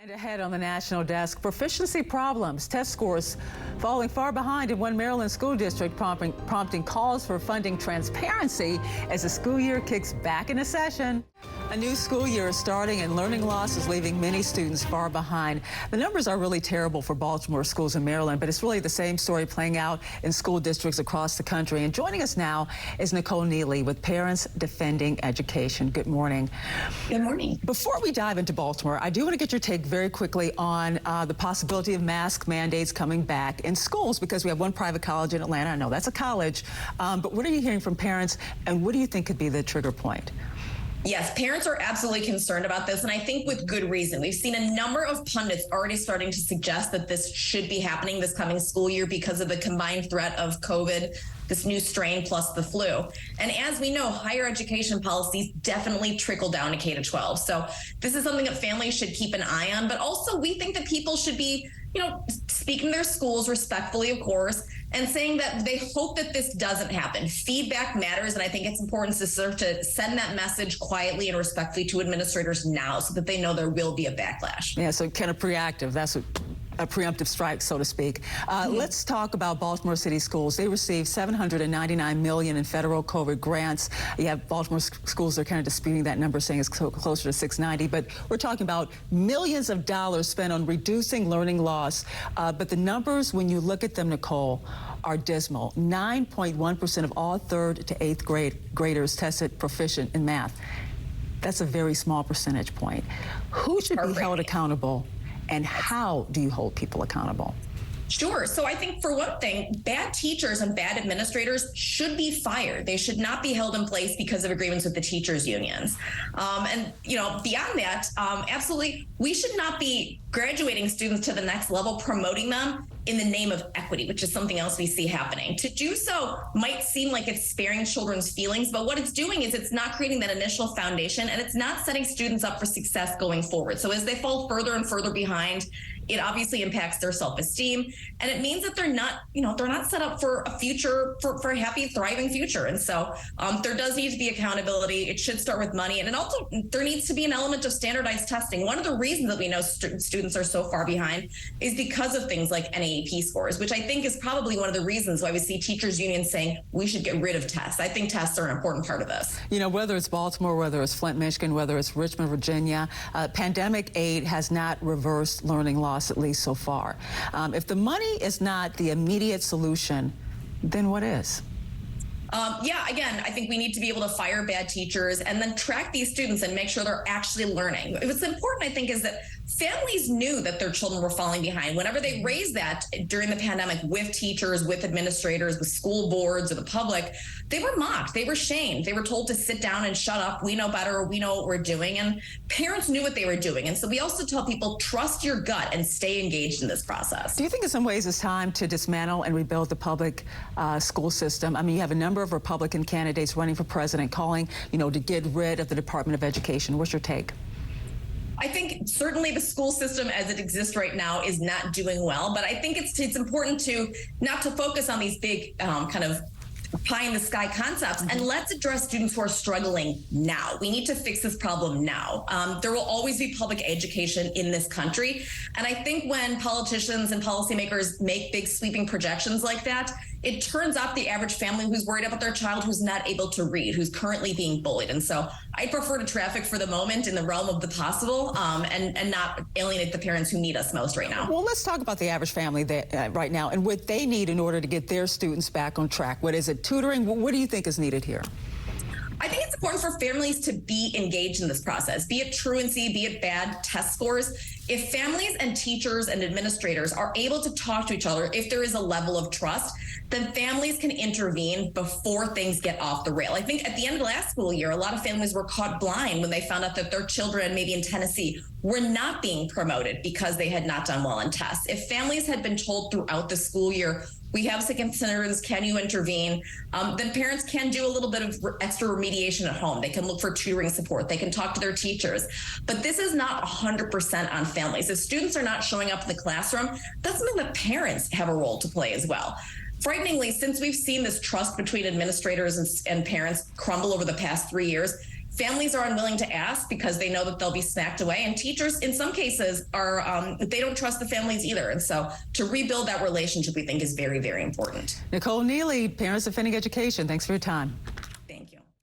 And ahead on the national desk, proficiency problems, test scores falling far behind in one Maryland school district, prompting calls for funding transparency as the school year kicks back into session. A new school year is starting and learning loss is leaving many students far behind. The numbers are really terrible for Baltimore schools in Maryland, but it's really the same story playing out in school districts across the country. And joining us now is Nicole Neily with Parents Defending Education. Good morning. Good morning. Before we dive into Baltimore, I do want to get your take very quickly on the possibility of mask mandates coming back in schools, because we have one private college in Atlanta. I know that's a college, but what are you hearing from parents, and what do you think could be the trigger point? Yes, parents are absolutely concerned about this, and I think with good reason. We've seen a number of pundits already starting to suggest that this should be happening this coming school year because of the combined threat of COVID, this new strain plus the flu. And as we know, higher education policies definitely trickle down to K-12. So this is something that families should keep an eye on, but also we think that people should be, speaking to their schools respectfully, of course, and saying that they hope that this doesn't happen. Feedback matters, and I think it's important to send that message quietly and respectfully to administrators now so that they know there will be a backlash. Yeah, so kind of preactive. That's a preemptive strike, so to speak. Let's talk about Baltimore City Schools. They received $799 million in federal COVID grants. You have Baltimore schools are kind of disputing that number, saying it's closer to 690, but we're talking about millions of dollars spent on reducing learning loss. But the numbers, when you look at them, Nicole, are dismal. 9.1% of all 3rd to 8th graders tested proficient in math. That's a very small percentage point. Who should be held accountable? And how do you hold people accountable? Sure. So I think, for one thing, bad teachers and bad administrators should be fired. They should not be held in place because of agreements with the teachers' unions. And beyond that, absolutely, we should not be graduating students to the next level, promoting them in the name of equity, which is something else we see happening. To do so might seem like it's sparing children's feelings, but what it's doing is it's not creating that initial foundation, and it's not setting students up for success going forward. So as they fall further and further behind, it obviously impacts their self-esteem, and it means that they're not set up for a future, for a happy, thriving future. And so there does need to be accountability. It should start with money, and it also, there needs to be an element of standardized testing. One of the reasons that we know students are so far behind is because of things like NAEP scores, which I think is probably one of the reasons why we see teachers unions saying we should get rid of tests. I think tests are an important part of this. Whether it's Baltimore, whether it's Flint, Michigan, whether it's Richmond, Virginia, pandemic aid has not reversed learning loss, at least so far. If the money is not the immediate solution, then what is? Again, I think we need to be able to fire bad teachers and then track these students and make sure they're actually learning. What's important, I think, is that families knew that their children were falling behind. Whenever they raised that during the pandemic with teachers, with administrators, with school boards, or the public, they were mocked, they were shamed, they were told to sit down and shut up, we know better, or we know what we're doing, and parents knew what they were doing. And so we also tell people, trust your gut and stay engaged in this process. Do you think in some ways it's time to dismantle and rebuild the public school system? I mean, you have a number of Republican candidates running for president calling, to get rid of the Department of Education. What's your take? I think certainly the school system as it exists right now is not doing well, but I think it's important to not to focus on these big kind of pie in the sky concepts, and let's address students who are struggling now. We need to fix this problem now. There will always be public education in this country, and I think when politicians and policymakers make big sweeping projections like that, it turns off the average family who's worried about their child who's not able to read, who's currently being bullied. And so I prefer to traffic for the moment in the realm of the possible, and not alienate the parents who need us most right now. Well, let's talk about the average family right now and what they need in order to get their students back on track. What is it? Tutoring? What do you think is needed here? I think it's important for families to be engaged in this process, be it truancy, be it bad test scores. If families and teachers and administrators are able to talk to each other, if there is a level of trust, then families can intervene before things get off the rail. I think at the end of the last school year, a lot of families were caught blind when they found out that their children, maybe in Tennessee, were not being promoted because they had not done well in tests. If families had been told throughout the school year, we have sick concerns, can you intervene? Then parents can do a little bit of extra remediation at home. They can look for tutoring support. They can talk to their teachers. But this is not 100% on families. If students are not showing up in the classroom, that's something that parents have a role to play as well. Frighteningly, since we've seen this trust between administrators and parents crumble over the past 3 years, families are unwilling to ask because they know that they'll be snapped away, and teachers in some cases are they don't trust the families either. And so to rebuild that relationship, we think is very, very important. Nicole Neily, Parents Defending Education, thanks for your time.